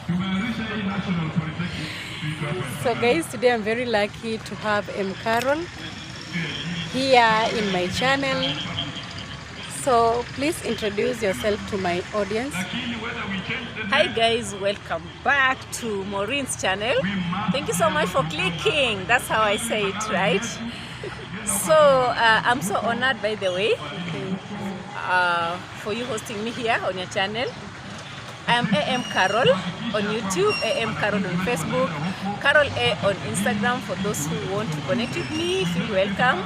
So guys, today I'm very lucky to have Qarol here in my channel. So please introduce yourself to my audience. Hi guys, welcome back to Maureen's channel. Thank you so much for clicking. That's how I say it, right? So I'm so honored, by the way, for you hosting me here on your channel. I'm Qarol on YouTube, Qarol on Facebook, Qarol A on Instagram for those who want to connect with me. Feel welcome.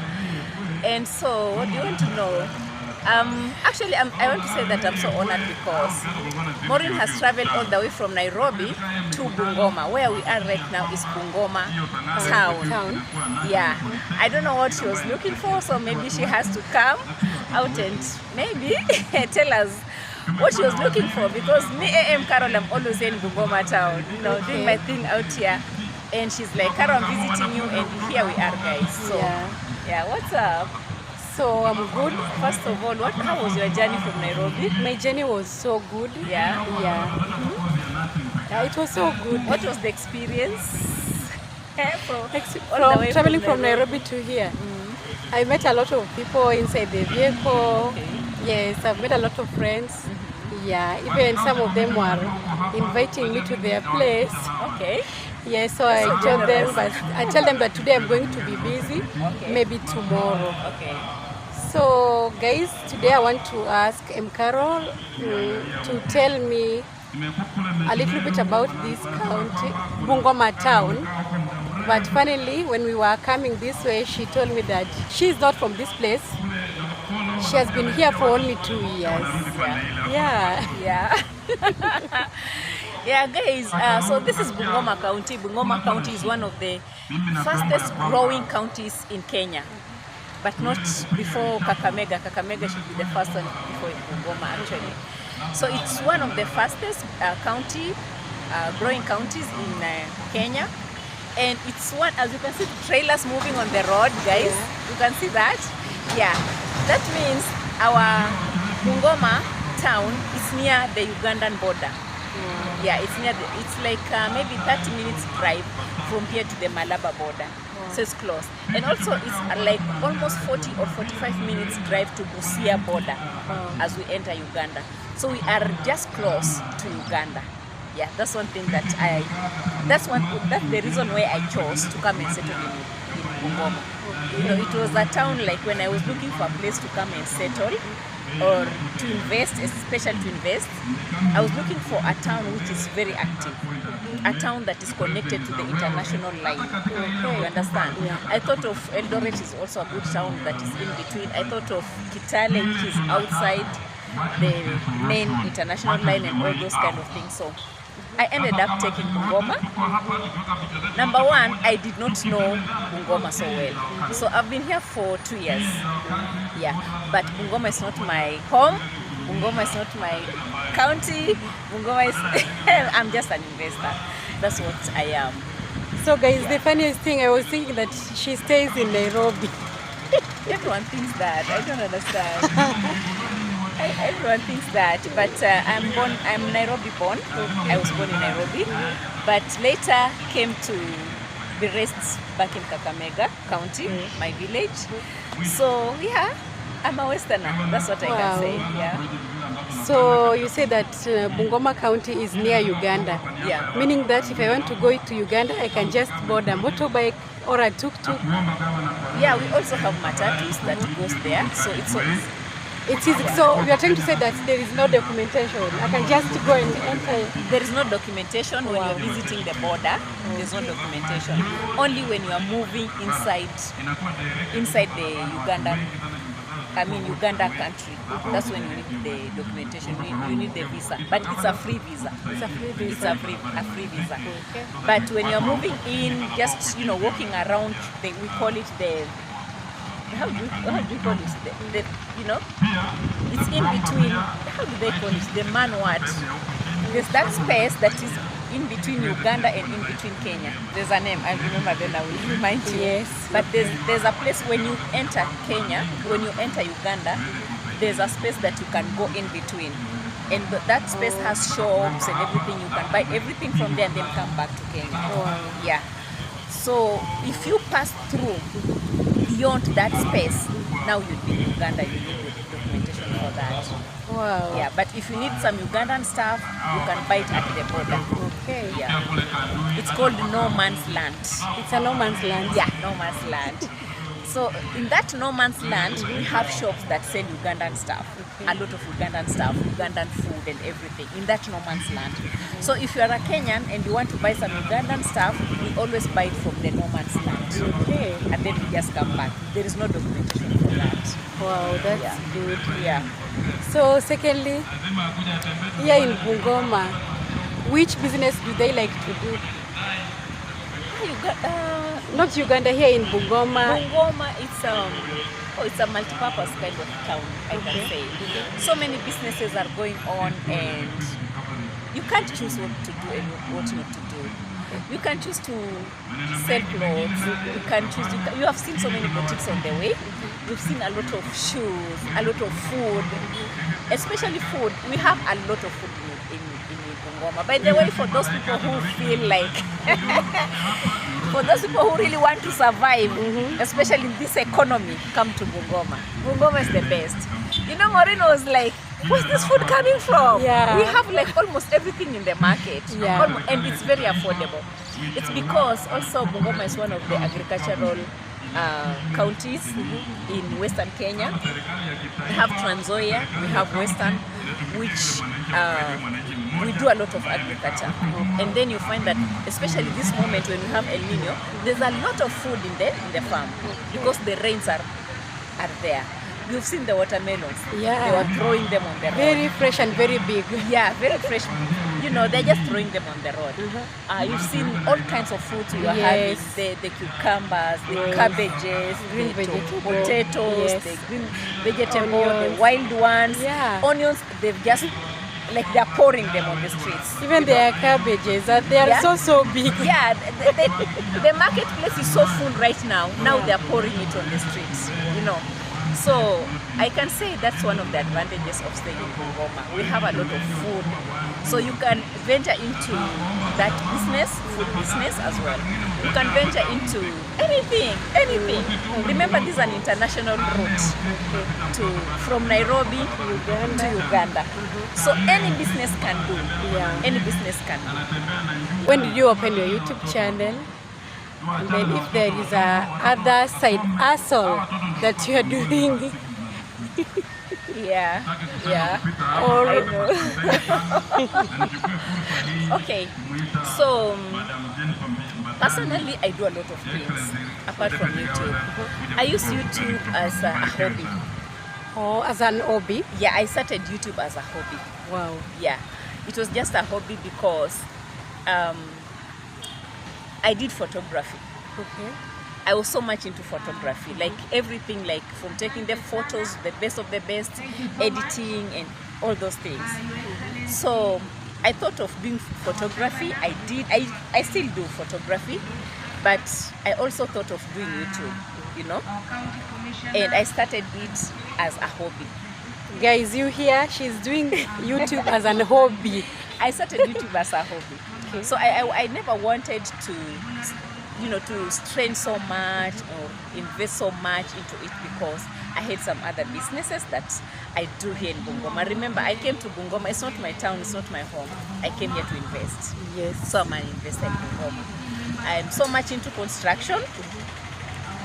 And so, what do you want to know? Actually, I want to say that I'm so honored because Maureen has traveled all the way from Nairobi to Bungoma. Where we are right now is Bungoma town. Yeah, I don't know what she was looking for, so maybe she has to come out and maybe tell us what she was looking for, because me, Qarol, I'm always in Bungoma town, you know, doing my thing out here. And she's like, Qarol, I'm visiting you, and here we are, guys. So, yeah, what's up? So I'm good. First of all, how was your journey from Nairobi? My journey was so good. Yeah? Yeah, it was so good. What was the experience? From traveling from Nairobi to here. I met a lot of people inside the vehicle. Okay. Yes, I've met a lot of friends. Yeah, even some of them were inviting me to their place. Okay. Yeah, so I told them, but I tell them that today I'm going to be busy, maybe tomorrow. Okay. So guys, today I want to ask Qarol to tell me a little bit about this county, Bungoma town. But finally, when we were coming this way, she told me that she's not from this place. She has been here for only 2 years. Yeah. Yeah, guys, so this is Bungoma County. Bungoma County is one of the fastest growing counties in Kenya, but not before Kakamega. Kakamega should be the first one before Bungoma, actually. So it's one of the fastest growing counties in Kenya. And it's one, as you can see, trailers moving on the road, guys. You can see that. Yeah, that means our Bungoma town is near the Ugandan border. Yeah, it's near it's like maybe 30 minutes drive from here to the Malaba border. So it's close. And also it's like almost 40 or 45 minutes drive to Busia border as we enter Uganda. So we are just close to Uganda. Yeah, that's one thing that that's the reason why I chose to come and settle in Bungoma. You know, it was a town, like when I was looking for a place to come and settle or to invest, especially to invest, I was looking for a town which is very active, a town that is connected to the international line. You understand? I thought of Eldoret is also a good town that is in between. I thought of Kitale, which is outside the main international line and all those kind of things. So I ended up taking Bungoma. Number one, I did not know Bungoma so well. So I've been here for 2 years. Yeah, but Bungoma is not my home. Bungoma is not my county. Bungoma is, I'm just an investor. That's what I am. So guys, the funniest thing, I was thinking that she stays in Nairobi. Everyone thinks that. I don't understand. Everyone thinks that, but I'm Nairobi born. I was born in Nairobi, but later came to be raised back in Kakamega County, my village. So yeah, I'm a Westerner. That's what I can say. Yeah. So you say that Bungoma County is near Uganda. Yeah. Meaning that if I want to go to Uganda, I can just board a motorbike or a tuk-tuk. Yeah, we also have matatus that goes there, so it's so easy. It's easy. So we are trying to say that there is no documentation. I can just go and enter. There is no documentation when you're visiting the border. There's no documentation. Only when you are moving inside the Uganda country. That's when you need the documentation. You need the visa, but it's a free visa. It's a free visa. Okay. But when you're moving in, just walking around, we call it the. How do you call it? It's in between. How do they call it? The manwat. There's that space that is in between Uganda and in between Kenya. There's a name. I remember then. I will remind you. Yes. But there's a place when you enter Kenya, when you enter Uganda, there's a space that you can go in between. and that space has shops and everything. You can buy everything from there and then come back to Kenya. Wow. Yeah. So if you pass through beyond that space, now you'd be in Uganda. You need the documentation for that. Wow. Yeah, but if you need some Ugandan stuff, you can buy it at the border. Okay. Yeah. It's called no man's land. It's a no man's land. Yeah, no man's land. So in that no man's land, we have shops that sell Ugandan stuff, a lot of Ugandan stuff, Ugandan food and everything in that no man's land. So if you are a Kenyan and you want to buy some Ugandan stuff, we always buy it from the no man's land. Okay. And then we just come back. There is no documentation for that. Wow, that's Yeah. good. Yeah. So secondly, here in Bungoma, which business do they like to do? Not Uganda, here in Bungoma. Bungoma, it's a multi-purpose kind of town, I can say. So many businesses are going on, and you can't choose what to do and what not to do. You can choose to sell clothes. You have seen so many boutiques on the way. You've seen a lot of shoes, a lot of food, especially food. We have a lot of food in Bungoma. By the way, for those people who feel like, for those people who really want to survive, especially in this economy, come to Bungoma. Bungoma is the best. You know, Maureen was like, where's this food coming from? Yeah. We have like almost everything in the market. Yeah. And it's very affordable. It's because also Bungoma is one of the agricultural counties in Western Kenya. We have Trans Nzoia, we have Western, which we do a lot of agriculture. And then you find that, especially this moment when we have El Nino, there's a lot of food in the farm because the rains are there. You've seen the watermelons. Yeah. They were throwing them on the road. Very fresh and very big. Yeah, very fresh. You know, they're just throwing them on the road. You've seen all kinds of fruits we are having. The cucumbers, the cabbages, Green the vegetable. potatoes, Yes. the green vegetable, Onions. the wild ones. Yeah. Onions, they've just, like they're pouring them on the streets. Even their cabbages, they are Yeah. so big. Yeah, the marketplace is so full right now. Now they're pouring it on the streets, you know. So I can say that's one of the advantages of staying in Bungoma. We have a lot of food. So you can venture into that business, food business as well. You can venture into anything. Remember, this is an international route from Nairobi to Uganda. So any business can do. Yeah. Any business can do. When did you open your YouTube channel? And then if there is a other side hustle that you are doing, Yeah. or I know. Okay, so personally, I do a lot of things apart from YouTube. I use YouTube as a hobby. or as an hobby. Yeah, I started YouTube as a hobby. Wow. Yeah, it was just a hobby because I did photography. Okay. I was so much into photography, like everything, like from taking the photos, the best of the best, editing and all those things. So I thought of doing photography. I still do photography, but I also thought of doing YouTube, you know, and I started it as a hobby. Guys, you hear? She's doing YouTube as an hobby. I started YouTube as a hobby. Okay. So I never wanted to, you know, to strain so much or invest so much into it because I had some other businesses that I do here in Bungoma. Remember, I came to Bungoma. It's not my town. It's not my home. I came here to invest. Yes. So I'm an investor in Bungoma. I'm so much into construction.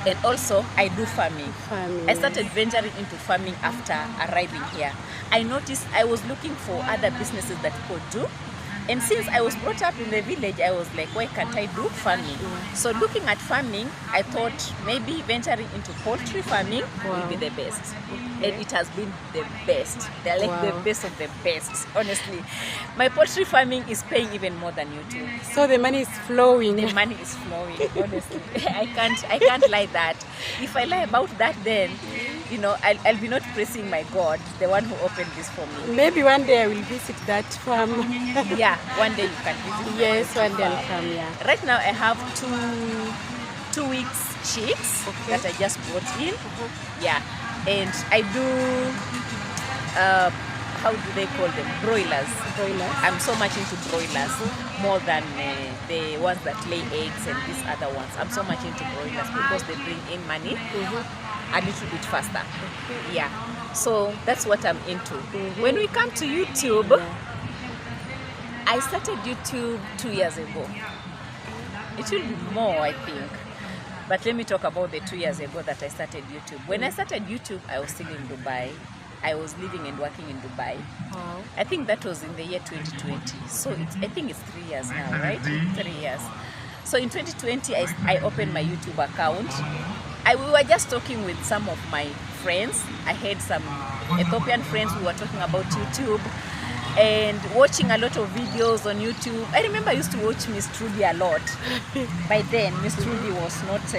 And also, I do farming. Farming. I started venturing into farming after arriving here. I noticed I was looking for other businesses that could do. And since I was brought up in the village, I was like, why can't I do farming? So looking at farming, I thought maybe venturing into poultry farming would be the best. And it has been the best. They're like the best of the best, honestly. My poultry farming is paying even more than YouTube. So the money is flowing. The money is flowing, honestly. I can't lie that. If I lie about that, then, you know, I'll be not praising my God, the one who opened this for me. Maybe one day I will visit that farm. Yeah, one day you can visit. Yes, one day I'll come, yeah. Right now I have two weeks chicks that I just brought in. Yeah, and I do how do they call them? Broilers. Broilers. I'm so much into broilers more than the ones that lay eggs and these other ones. I'm so much into broilers because they bring in money a little bit faster. Yeah. So that's what I'm into. When we come to YouTube, I started YouTube 2 years ago. It will be more, I think. But let me talk about the 2 years ago that I started YouTube. When I started YouTube, I was still in Dubai. I was living and working in Dubai. Wow. I think that was in the year 2020. So I think it's 3 years now, right? 3 years. So in 2020, I opened my YouTube account. We were just talking with some of my friends. I had some Ethiopian friends who were talking about YouTube and watching a lot of videos on YouTube. I remember I used to watch Miss Trudy a lot. By then, Miss Trudy was not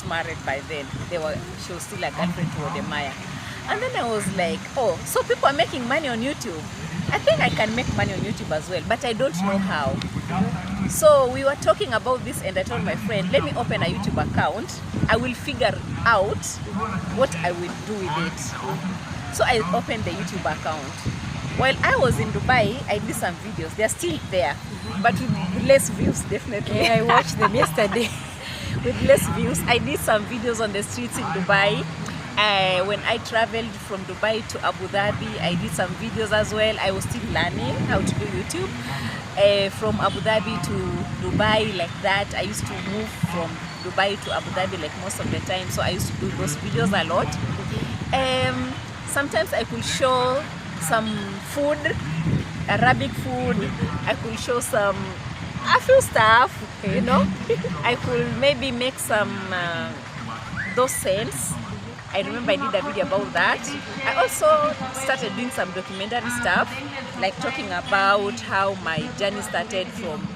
married by then. She was still a girlfriend to Odemaya. And then I was like, oh, so people are making money on YouTube. I think I can make money on YouTube as well, but I don't know how. So we were talking about this and I told my friend, let me open a YouTube account. I will figure out what I will do with it. So I opened the YouTube account. While I was in Dubai, I did some videos. They're still there, but with less views, definitely. Yeah, I watched them yesterday. With less views. I did some videos on the streets in Dubai. When I traveled from Dubai to Abu Dhabi, I did some videos as well. I was still learning how to do YouTube. From Abu Dhabi to Dubai, like that. I used to move from Dubai to Abu Dhabi like most of the time. So I used to do those videos a lot. Sometimes I could show some food, Arabic food. I could show a few stuff, you know. I could maybe make some those scents. I remember I did a video about that. I also started doing some documentary stuff, like talking about how my journey started from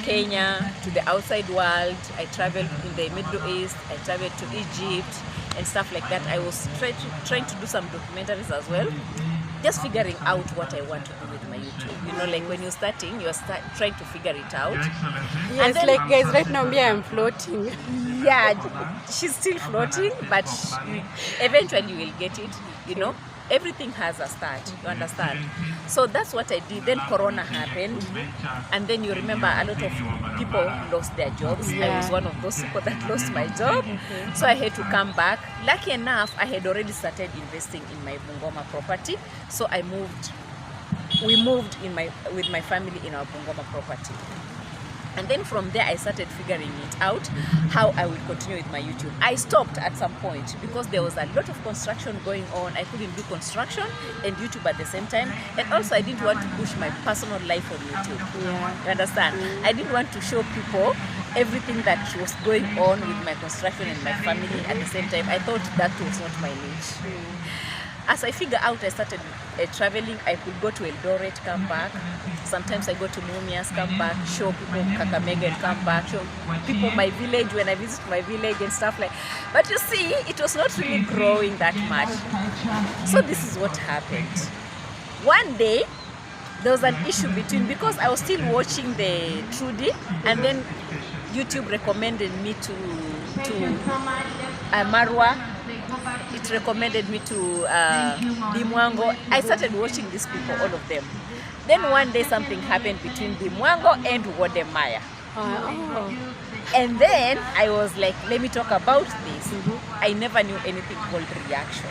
Kenya to the outside world. I traveled in the Middle East, I traveled to Egypt and stuff like that. I was trying to do some documentaries as well, just figuring out what I want to do with my YouTube. You know, like when you're starting, you're trying to figure it out. Yes, and then, like guys, right now me, I'm floating. Yeah, she's still floating, but eventually you will get it, you know. Everything has a start, you understand? So that's what I did. Then Corona happened, and then you remember a lot of people lost their jobs. Yeah. I was one of those people that lost my job. So I had to come back. Lucky enough, I had already started investing in my Bungoma property. So we moved with my family in our Bungoma property. And then from there, I started figuring it out, how I would continue with my YouTube. I stopped at some point because there was a lot of construction going on. I couldn't do construction and YouTube at the same time. And also, I didn't want to push my personal life on YouTube. Yeah. You understand? I didn't want to show people everything that was going on with my construction and my family at the same time. I thought that was not my niche. As I figured out, I started traveling. I could go to Eldoret, come back. Sometimes I go to Mumias, come back, show people Kakamega and come back, show people my village when I visit my village and stuff like. But you see, it was not really growing that much. So this is what happened. One day, there was an issue because I was still watching the Trudy, and then YouTube recommended me to Marwa. It recommended me to Dimwango. I started watching these people, all of them. Then one day something happened between Dimwango and Wodemaya. And then I was like, let me talk about this. I never knew anything called reaction.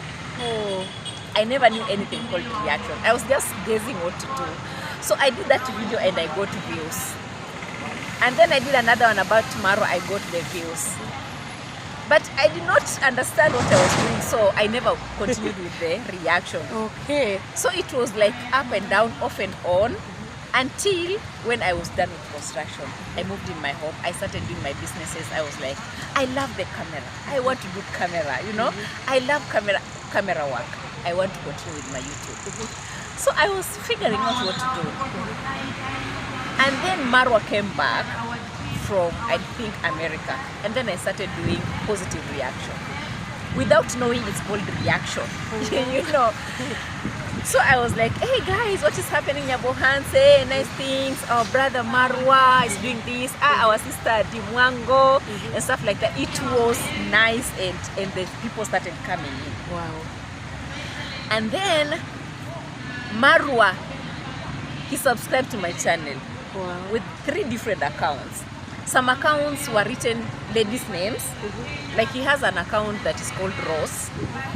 I never knew anything called reaction. I was just guessing what to do. So I did that video and I got views. And then I did another one about tomorrow, I got the views. But I did not understand what I was doing, so I never continued with the reaction. Okay. So it was like up and down, off and on, until when I was done with construction. I moved in my home, I started doing my businesses. I was like, I love the camera. I want to do camera, you know. I love camera work. I want to continue with my YouTube. So I was figuring out what to do. And then Marwa came back from, I think, America. And then I started doing positive reaction. Without knowing it's called reaction, you know. So I was like, hey guys, what is happening? Yabo Hanse, nice things. Our brother Marwa is doing this. Our sister Dimwango and stuff like that. It was nice and the people started coming in. Wow. And then Marwa, he subscribed to my channel. Wow. With 3 different accounts. Some accounts were written ladies' names. Like he has an account that is called Rose.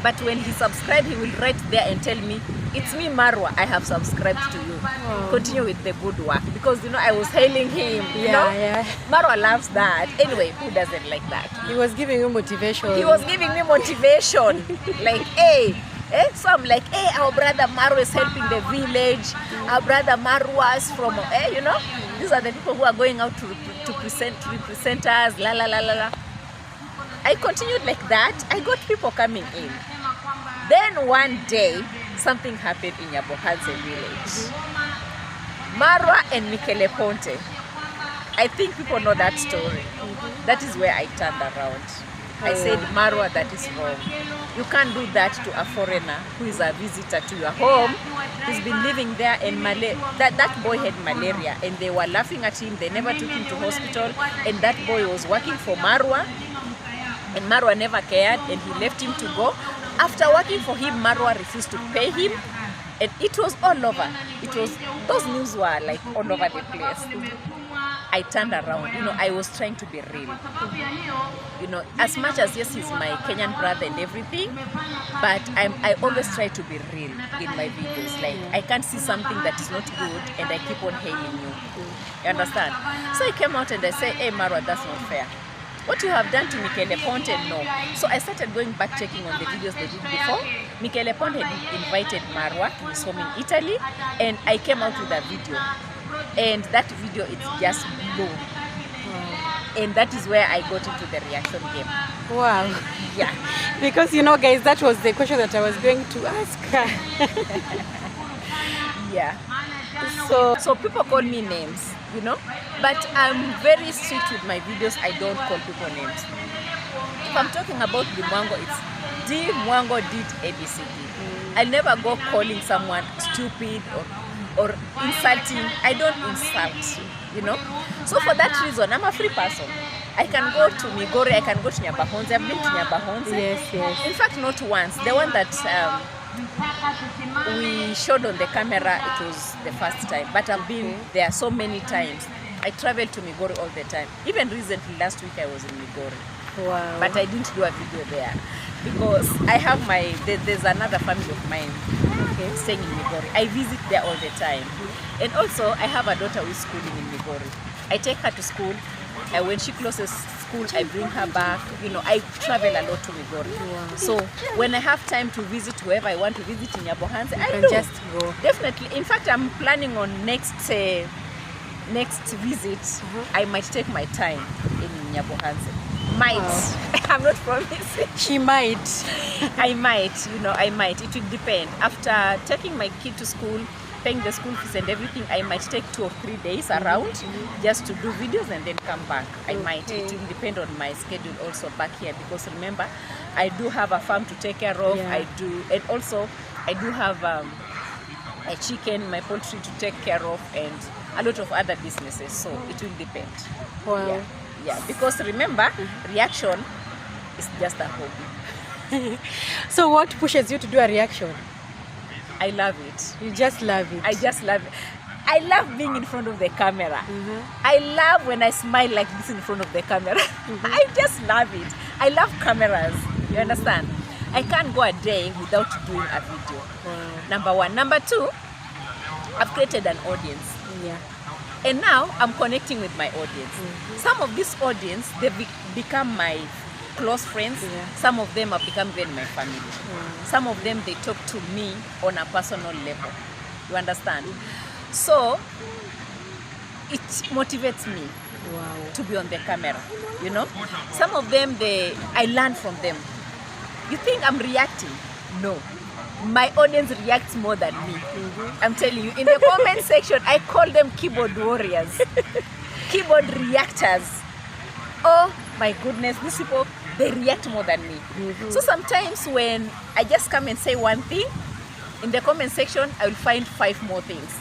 But when he subscribed, he will write there and tell me, it's me, Marwa, I have subscribed to you. Continue with the good work. Because, you know, I was hailing him. You know? Yeah. Marwa loves that. Anyway, who doesn't like that? He was giving you motivation. He was giving me motivation. Like, hey. So I'm like, hey, our brother Marwa is helping the village. Our brother Marwa is from, you know, these are the people who are going out to represent us, la la la la la. I continued like that. I got people coming in. Then one day, something happened in Nyabohanse village. Marwa and Michele Ponte. I think people know that story. That is where I turned around. I said, Marwa, that is wrong. You can't do that to a foreigner who is a visitor to your home. He's been living there and that boy had malaria and they were laughing at him. They never took him to hospital and that boy was working for Marwa and Marwa never cared and he left him to go. After working for him, Marwa refused to pay him and it was all over. Those news were like all over the place. I turned around, you know, I was trying to be real. You know, as much as yes, he's my Kenyan brother and everything, but I always try to be real in my videos. Like, I can't see something that is not good and I keep on hailing you. You understand? So I came out and I said, hey Marwa, that's not fair. What you have done to Michele Ponte, no. So I started going back checking on the videos they did before. Michele Ponte had invited Marwa to his home in Italy and I came out with a video. And that video, it's just blew. And that is where I got into the reaction game. Wow. Yeah. Because, you know, guys, that was the question that I was going to ask. Yeah. So people call me names, you know, but I'm very strict with my videos. I don't call people names. If I'm talking about the Mwango, it's D Mwango did ABCD. I never go calling someone stupid or insulting. I don't insult, you know. So for that reason, I'm a free person. I can go to Migori, I can go to Nyabohanse. I've been to Nyabohanse. Yes. In fact, not once. The one that we showed on the camera, it was the first time. But I've been there so many times. I travel to Migori all the time. Even recently, last week, I was in Migori. Wow. But I didn't do a video there because I have there's another family of mine staying in Migori. I visit there all the time. And also, I have a daughter who is schooling in Migori. I take her to school, and when she closes school, I bring her back. You know, I travel a lot to Migori. Wow. So when I have time to visit whoever I want to visit in Nyabohanse, I can do. just go. Definitely. In fact, I'm planning on next visit. I might take my time in Nyabohanse. Might. Wow. I'm not promising. She might. I might, you know, I might. It will depend. After taking my kid to school, paying the school fees and everything, I might take 2 or 3 days around just to do videos and then come back. I might. It will depend on my schedule also back here because remember, I do have a farm to take care of. Yeah. I do, and also I do have a chicken, my poultry to take care of, and a lot of other businesses. So it will depend. Wow. Yeah, because remember, reaction is just a hobby. So what pushes you to do a reaction? I love it. You just love it. I just love it. I love being in front of the camera. I love when I smile like this in front of the camera. I just love it. I love cameras. You understand? I can't go a day without doing a video. Wow. Number one. Number two, I've created an audience. Yeah. And now I'm connecting with my audience. Some of this audience, they've become my close friends. Yeah. Some of them have become even my family. Some of them, they talk to me on a personal level. You understand? So it motivates me to be on the camera. You know? Some of them, I learn from them. You think I'm reacting? No. My audience reacts more than me. I'm telling you, in the comment section, I call them keyboard warriors, keyboard reactors. Oh my goodness, these people, they react more than me. So sometimes when I just come and say one thing, in the comment section, I will find 5 more things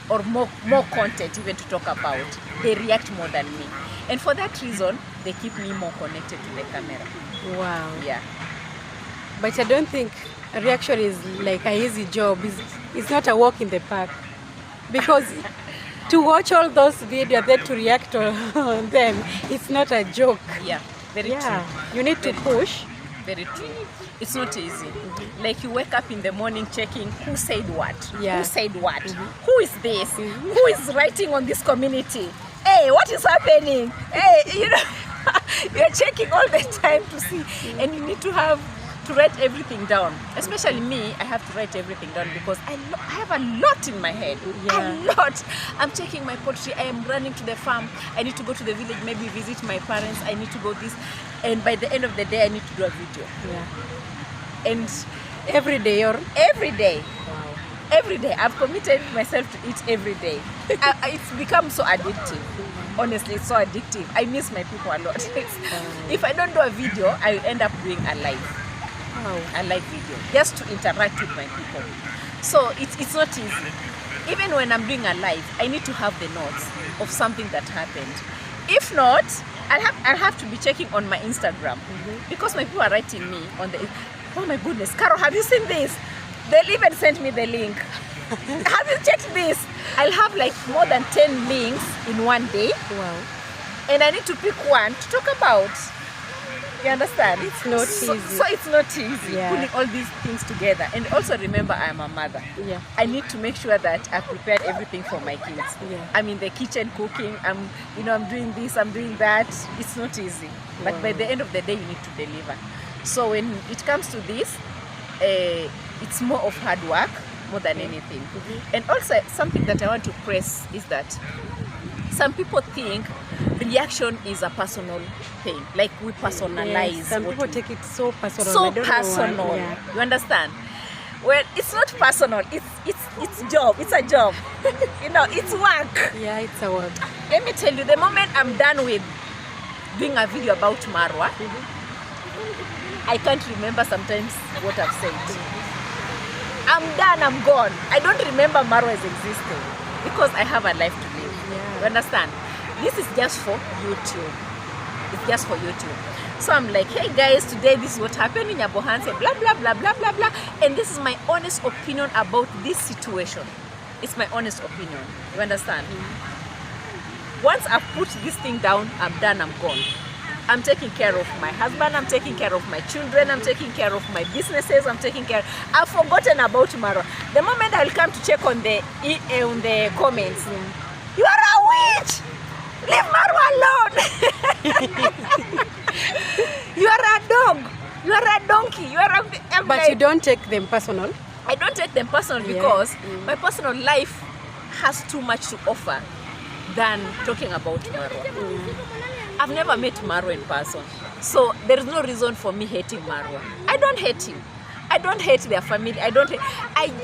or more content even to talk about. They react more than me. And for that reason, they keep me more connected to the camera. Wow. Yeah. But I don't think reaction is like a easy job. It's not a walk in the park. Because to watch all those videos, then to react on them, it's not a joke. Yeah, very true. You need to push. Very true. It's not easy. Like you wake up in the morning checking who said what, who said what, who is this, who is writing on this community. Hey, what is happening? Hey, you know, you're checking all the time to see, and you need to write everything down. Especially me, I have to write everything down because I have a lot in my head. A lot. I'm checking my poultry. I am running to the farm. I need to go to the village, maybe visit my parents. I need to go this, and by the end of the day, I need to do a video. And every day or every day. Every day. I've committed myself to eat every day. It's become so addictive. Honestly, it's so addictive. I miss my people a lot. If I don't do a video, I end up doing a live. A live video, just to interact with my people. So it's not easy. Even when I'm doing a live, I need to have the notes of something that happened. If not, I'll have to be checking on my Instagram because my people are writing me on the, oh my goodness, Qarol', have you seen this? They'll even send me the link. Have you checked this? I'll have like more than 10 links in one day. Wow. And I need to pick one to talk about. You understand? It's not easy. So it's not easy putting all these things together. And also remember, I am a mother. I need to make sure that I prepared everything for my kids. I'm in the kitchen cooking. I'm doing this, I'm doing that. It's not easy. But by the end of the day, you need to deliver. So when it comes to this, it's more of hard work more than anything. And also something that I want to press is that some people think reaction is a personal thing, like we personalize. Some people take it so personal. So personal. You understand? Well, it's not personal. It's job. It's a job. It's work. Yeah, it's a work. Let me tell you, the moment I'm done with doing a video about Marwa, I can't remember sometimes what I've said. I'm done. I'm gone. I don't remember Marwa is existing because I have a life to live. You understand? This is just for YouTube. It's just for YouTube. So I'm like, hey guys, today this is what happened in Nyabohanse, blah, blah, blah, blah, blah, blah. And this is my honest opinion about this situation. It's my honest opinion. You understand? Once I've put this thing down, I'm done, I'm gone. I'm taking care of my husband, I'm taking care of my children, I'm taking care of my businesses, I've forgotten about Marwa. The moment I'll come to check on the comments, you are a witch! Leave Marwa alone! You are a dog! You are a donkey! But you don't take them personal? I don't take them personal because my personal life has too much to offer than talking about Marwa. I've never met Marwa in person, so there is no reason for me hating Marwa. I don't hate him. I don't hate their family. I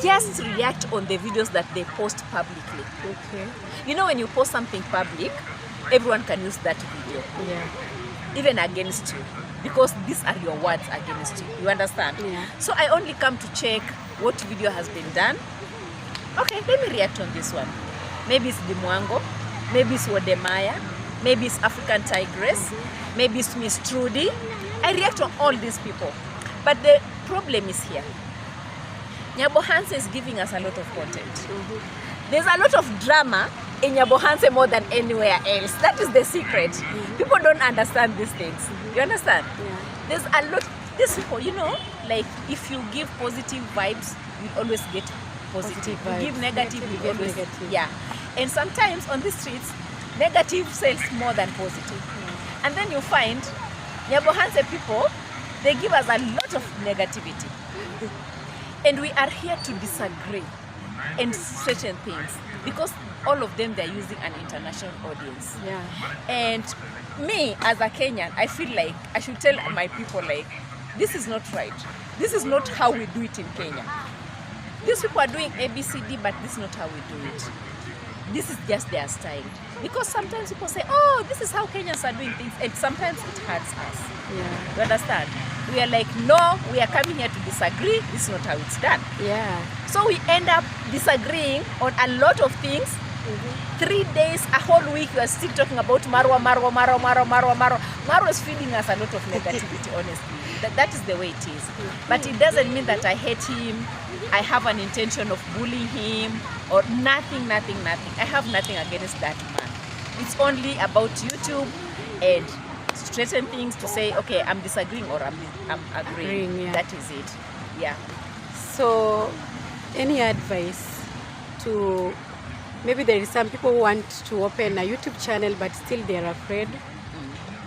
just react on the videos that they post publicly. Okay. You know, when you post something public, everyone can use that video. Even against you, because these are your words against you. You understand? So I only come to check what video has been done. Okay, let me react on this one. Maybe it's Dimwango, maybe it's Wodemaya, maybe it's African Tigress, maybe it's Miss Trudy. I react on all these people. But the problem is here. Nyabohanse is giving us a lot of content. There's a lot of drama in Nyabohanse more than anywhere else. That is the secret. People don't understand these things. You understand? There's a lot. These people, like if you give positive vibes, you always get positive. You give negative, you always get negative. And sometimes on the streets, negative sells more than positive. And then you find Nyabohanse people, they give us a lot of negativity. And we are here to disagree and certain things because all of them, they're using an international audience. And me as a Kenyan, I feel like I should tell my people, like, this is not right. This is not how we do it in Kenya. These people are doing ABCD, but this is not how we do it. This is just their style. Because sometimes people say, oh, this is how Kenyans are doing things, and sometimes it hurts us. You understand? We are like, no, we are coming here to disagree. This is not how it's done. So we end up disagreeing on a lot of things 3 days, a whole week, you are still talking about Marwa. Marwa is feeding us a lot of negativity, honestly. That is the way it is. But it doesn't mean that I hate him. I have an intention of bullying him or nothing. I have nothing against that man. It's only about YouTube and straighten things to say, okay, I'm disagreeing or I'm agreeing. Yeah. That is it. Yeah. So, any advice to, maybe there is some people who want to open a YouTube channel but still they're afraid.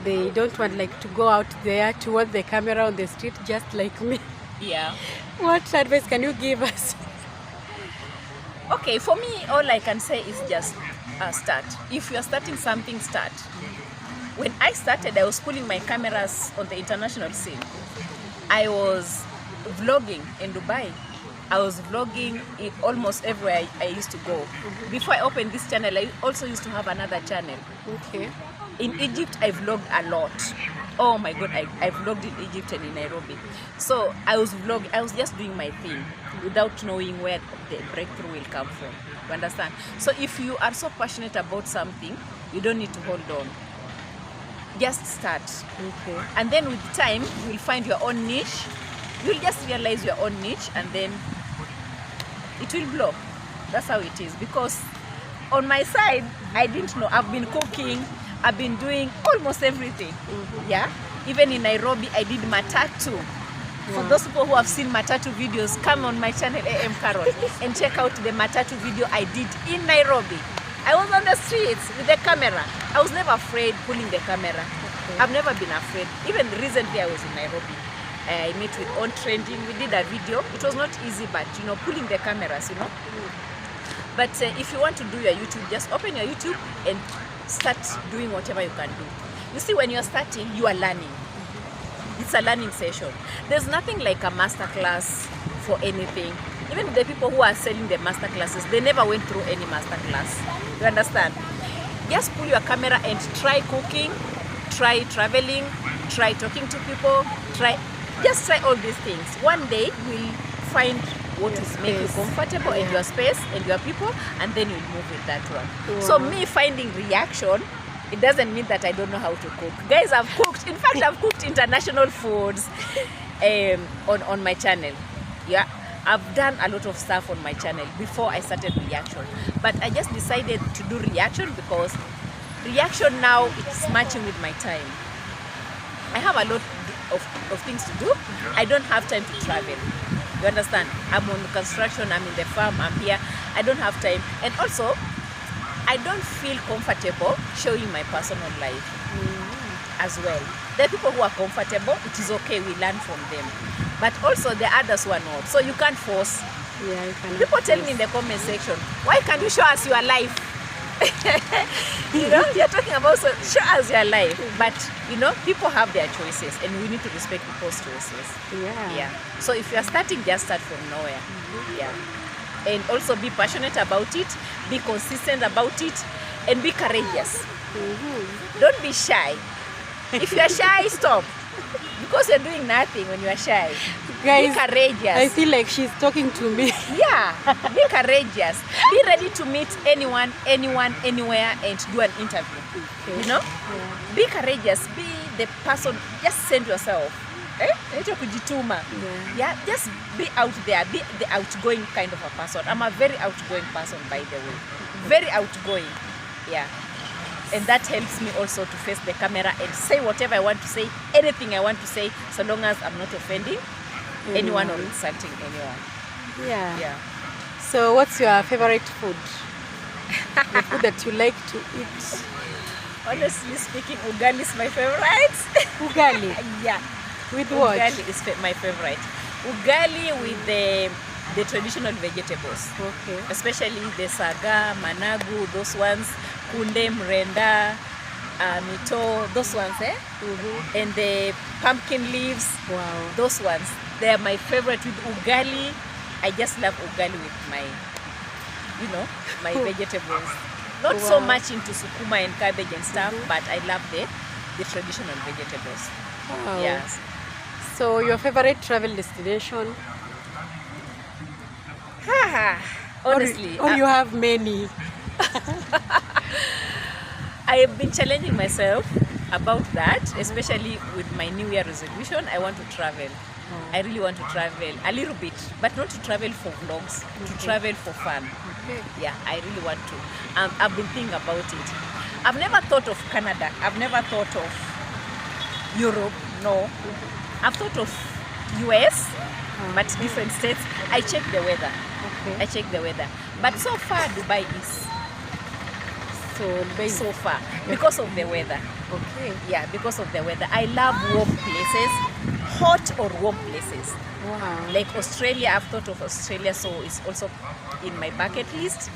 They don't want to go out there towards the camera on the street just like me. Yeah. What advice can you give us? Okay, for me, all I can say is just start. If you are starting something, start. When I started, I was pulling my cameras on the international scene. I was vlogging in Dubai. I was vlogging in almost everywhere I used to go. Before I opened this channel, I also used to have another channel. Okay. In Egypt, I vlogged a lot. Oh my God, I vlogged in Egypt and in Nairobi. So I was just doing my thing without knowing where the breakthrough will come from. You understand? So if you are so passionate about something, you don't need to hold on. Just start. Okay. And then with time, you will find your own niche. You'll just realize your own niche and then it will blow. That's how it is. Because on my side, I didn't know. I've been cooking. I've been doing almost everything. Yeah. Even in Nairobi, I did matatu. For those people who have seen matatu videos, come on my channel, AM Qarol, and check out the matatu video I did in Nairobi. I was on the streets with the camera. I was never afraid pulling the camera. Okay. I've never been afraid. Even recently, I was in Nairobi. I met with On Trending. We did a video. It was not easy, but pulling the cameras, But if you want to do your YouTube, just open your YouTube and start doing whatever you can do. You see, when you're starting, you are learning. It's a learning session. There's nothing like a master class for anything. Even the people who are selling the master classes, they never went through any master class. You understand? Just pull your camera and try cooking, try traveling, try talking to people, just try all these things. One day you'll find what is making you comfortable in your space and your people, and then you'll move with that one. So me finding reaction, it doesn't mean that I don't know how to cook. Guys, I've cooked. In fact, I've cooked international foods on my channel. Yeah, I've done a lot of stuff on my channel before I started reaction. But I just decided to do reaction because reaction now it's matching with my time. I have a lot of things to do. I don't have time to travel. You understand? I'm on construction, I'm in the farm, I'm here. I don't have time. And also, I don't feel comfortable showing my personal life as well. There are people who are comfortable, it is okay, we learn from them. But also the others who are not. So you can't force. Yeah, you cannot people tell me in the comment section, why can't you show us your life? You're talking about show us your life. But people have their choices and we need to respect people's choices. Yeah. So if you're starting, just start from nowhere. Yeah. And also be passionate about it, be consistent about it, and be courageous. Don't be shy. If you're shy, stop. Because you're doing nothing when you're shy. Guys, be courageous. I feel like she's talking to me. Yeah, be courageous. Be ready to meet anyone, anywhere, and do an interview. Okay. Be courageous. Be the person. Just send yourself. Yeah, just be out there. Be the outgoing kind of a person. I'm a very outgoing person, by the way. Very outgoing. Yeah. And that helps me also to face the camera and say whatever I want to say, anything I want to say, so long as I'm not offending anyone or insulting anyone. Yeah. So what's your favorite food? The food that you like to eat? Honestly speaking, ugali is my favorite. Ugali? Yeah. With what? Ugali is my favorite. Ugali with the traditional vegetables. Okay. Especially the saga, managu, those ones, kunde, mrenda, mito, those ones, and the pumpkin leaves. Wow. Those ones. They are my favorite with ugali. I just love ugali with my, my vegetables. Not so much into sukuma and cabbage and stuff, but I love the traditional vegetables. Wow. Yes. So your favorite travel destination? Honestly. Or you have many? I have been challenging myself about that, especially with my New Year resolution. I want to travel. I really want to travel a little bit, but not to travel for vlogs, to travel for fun. Yeah, I really want to. I've been thinking about it. I've never thought of Canada. I've never thought of Europe. No. I've thought of US, but different states. I check the weather. I check the weather. But so far, Dubai is so far because of the weather. Okay. Yeah, because of the weather. I love warm places, hot or warm places. Wow. Like Australia, I've thought of Australia, so it's also in my bucket list.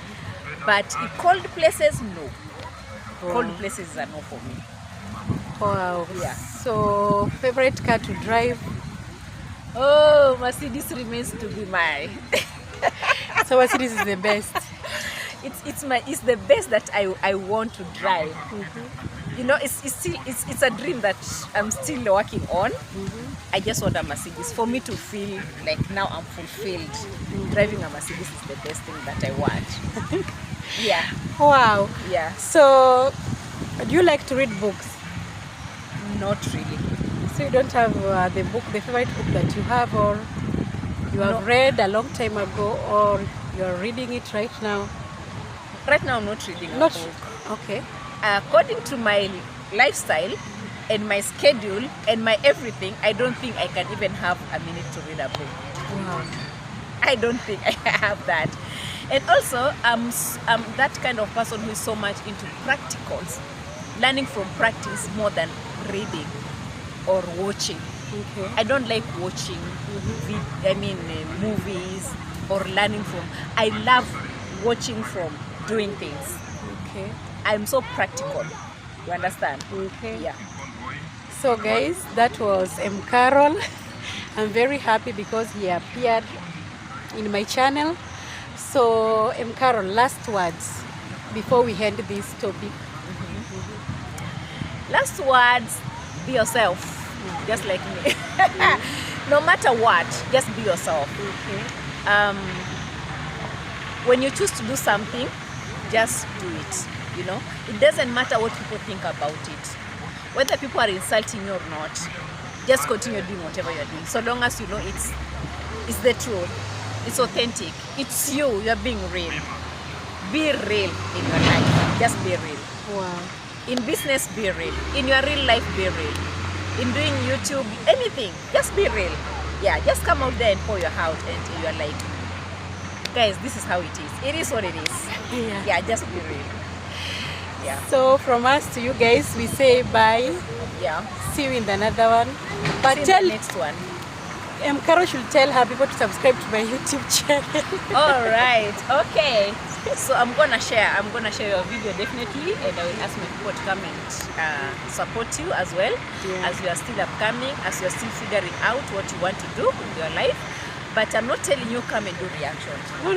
But in cold places, no. Wow. Cold places are no for me. Wow. Yeah. So, favorite car to drive? Oh, Mercedes remains to be my. So Mercedes is the best. It's the best that I want to drive. You know, it's a dream that I'm still working on. I just want a Mercedes for me to feel like now I'm fulfilled. Driving a Mercedes is the best thing that I want. Yeah. Wow. Yeah. So, do you like to read books? Not really. So you don't have the favorite book that you have, or you have read a long time ago, or you're reading it right now? Right now I'm not reading a book. Okay. According to my lifestyle and my schedule and my everything, I don't think I can even have a minute to read a book. Wow. I don't think I have that. And also, I'm that kind of person who is so much into practicals, learning from practice more than reading or watching. Okay. I don't like watching movies or learning from. I love watching from doing things. Okay. I'm so practical. You understand? Okay. Yeah. So guys, that was Qarol'. I'm very happy because he appeared in my channel. So Qarol', last words before we end this topic. Last words, be yourself, just like me. No matter what, just be yourself. Okay. When you choose to do something, just do it. You know, it doesn't matter what people think about it, whether people are insulting you or not. Just continue doing whatever you're doing, so long as you know it's the truth, it's authentic, it's you. You're being real. Be real in your life. Just be real. Wow. In business, be real. In your real life, be real. In doing YouTube, anything, just be real. Yeah, just come out there and pour your heart, and you're like, guys, this is how it is. It is what it is. Yeah, just be real. Yeah. So from us to you guys, we say bye. Yeah. See you in another one. But tell the next one. Qarol' should tell her people to subscribe to my YouTube channel. All right. Okay. So I'm gonna share your video definitely, and I will ask my people to come and support you as well, as you are still upcoming, as you are still figuring out what you want to do in your life. But I'm not telling you come and do reactions. No.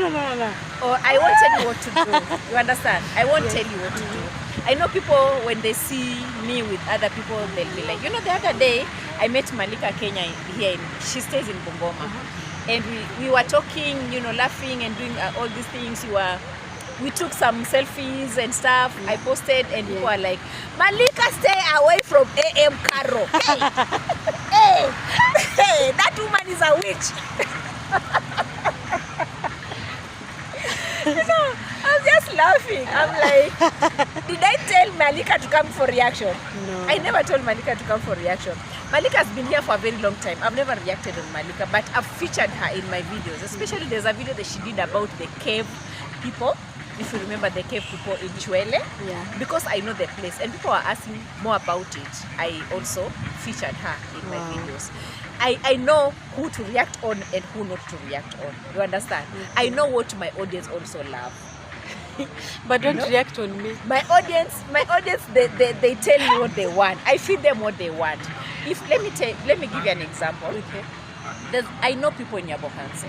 Or I won't tell you what to do. You understand? I won't tell you what to do. I know people, when they see me with other people, they'll be like, you know, the other day I met Malika Kenya here. She stays in Bunga. And we were talking, you know, laughing and doing all these things. We took some selfies and stuff. I posted, and people are like, Malika, stay away from Qarol'. Hey, hey, that woman is a witch. You know, I was just laughing. I'm like, did I tell Malika to come for reaction? No. I never told Malika to come for reaction. Malika has been here for a very long time. I've never reacted on Malika, but I've featured her in my videos. Especially there's a video that she did about the cave people. If you remember the cave people in Chwele. Yeah. Because I know the place and people are asking more about it, I also featured her in my videos. I know who to react on and who not to react on. You understand? I know what my audience also love. But don't react on me. My audience, they tell me what they want. I feed them what they want. Let me give you an example. Okay. I know people in Yabohanse.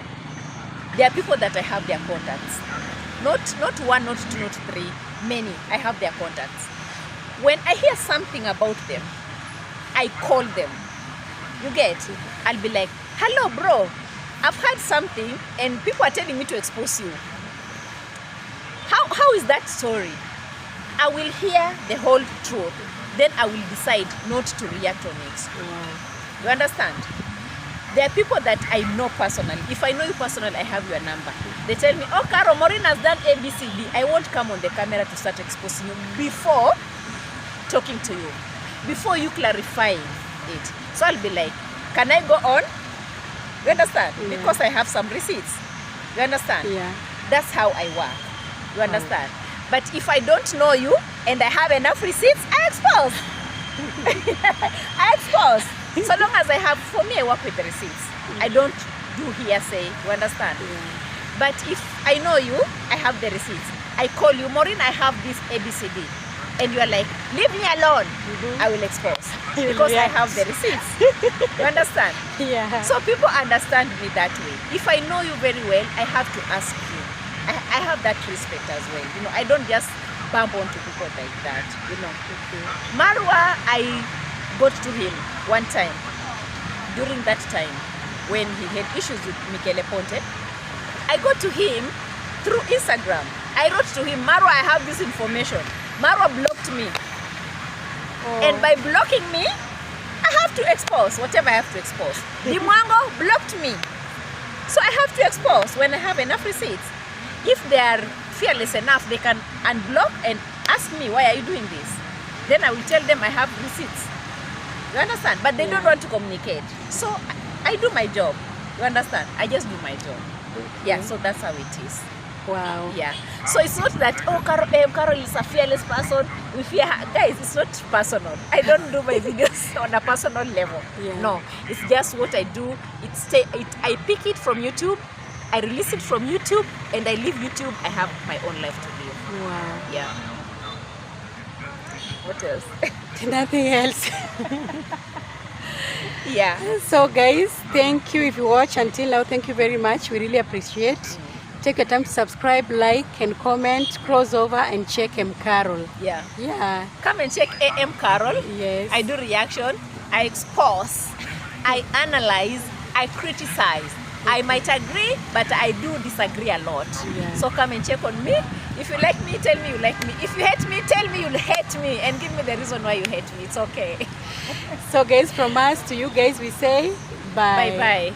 There are people that I have their contacts. Not one, not two, not three. Many. I have their contacts. When I hear something about them, I call them. You get? I'll be like, hello bro, I've heard something and people are telling me to expose you. how is that story? I will hear the whole truth, then I will decide not to react on it. You understand? There are people that I know personally. If I know you personally, I have your number. They tell me, oh, Qarol, Maureen has done ABCD. I won't come on the camera to start exposing you before talking to you, before you clarifying it. So I'll be like, can I go on? You understand? Yeah. Because I have some receipts. You understand? Yeah. That's how I work. You understand? But if I don't know you and I have enough receipts, I expose. I expose. So long as I have, for me, I work with the receipts. I don't do hearsay. You understand? But if I know you, I have the receipts. I call you, Maureen, I have this ABCD. And you are like, leave me alone. I will expose. Because I have the receipts. You understand? Yeah. So people understand me that way. If I know you very well, I have to ask you. I have that respect as well. You know, I don't just bump onto people like that. You know. Marwa, I got to him one time. During that time, when he had issues with Michele Ponte, I got to him through Instagram. I wrote to him, Marwa, I have this information. Marwa blocked me. And by blocking me, I have to expose whatever I have to expose. Dimwango blocked me. So I have to expose when I have enough receipts. If they are fearless enough, they can unblock and ask me, why are you doing this? Then I will tell them I have receipts. You understand? But they don't want to communicate. So I do my job. You understand? I just do my job. Yeah, so that's how it is. Wow. Yeah. So it's not that, oh, Qarol is a fearless person. We fear her. Guys, it's not personal. I don't do my videos on a personal level. Yeah. No, it's just what I do. I pick it from YouTube, I release it from YouTube, and I leave YouTube. I have my own life to live. Wow. Yeah. What else? Nothing else. Yeah. So guys, thank you. If you watch until now, thank you very much. We really appreciate. Take your time to subscribe, like, and comment. Cross over and check Qarol. Yeah. Yeah. Come and check Qarol. Yes. I do reaction. I expose. I analyze. I criticize. I might agree, but I do disagree a lot. Yeah. So come and check on me. If you like me, tell me you like me. If you hate me, tell me you hate me and give me the reason why you hate me. It's okay. So guys, from us to you guys, we say bye. Bye-bye.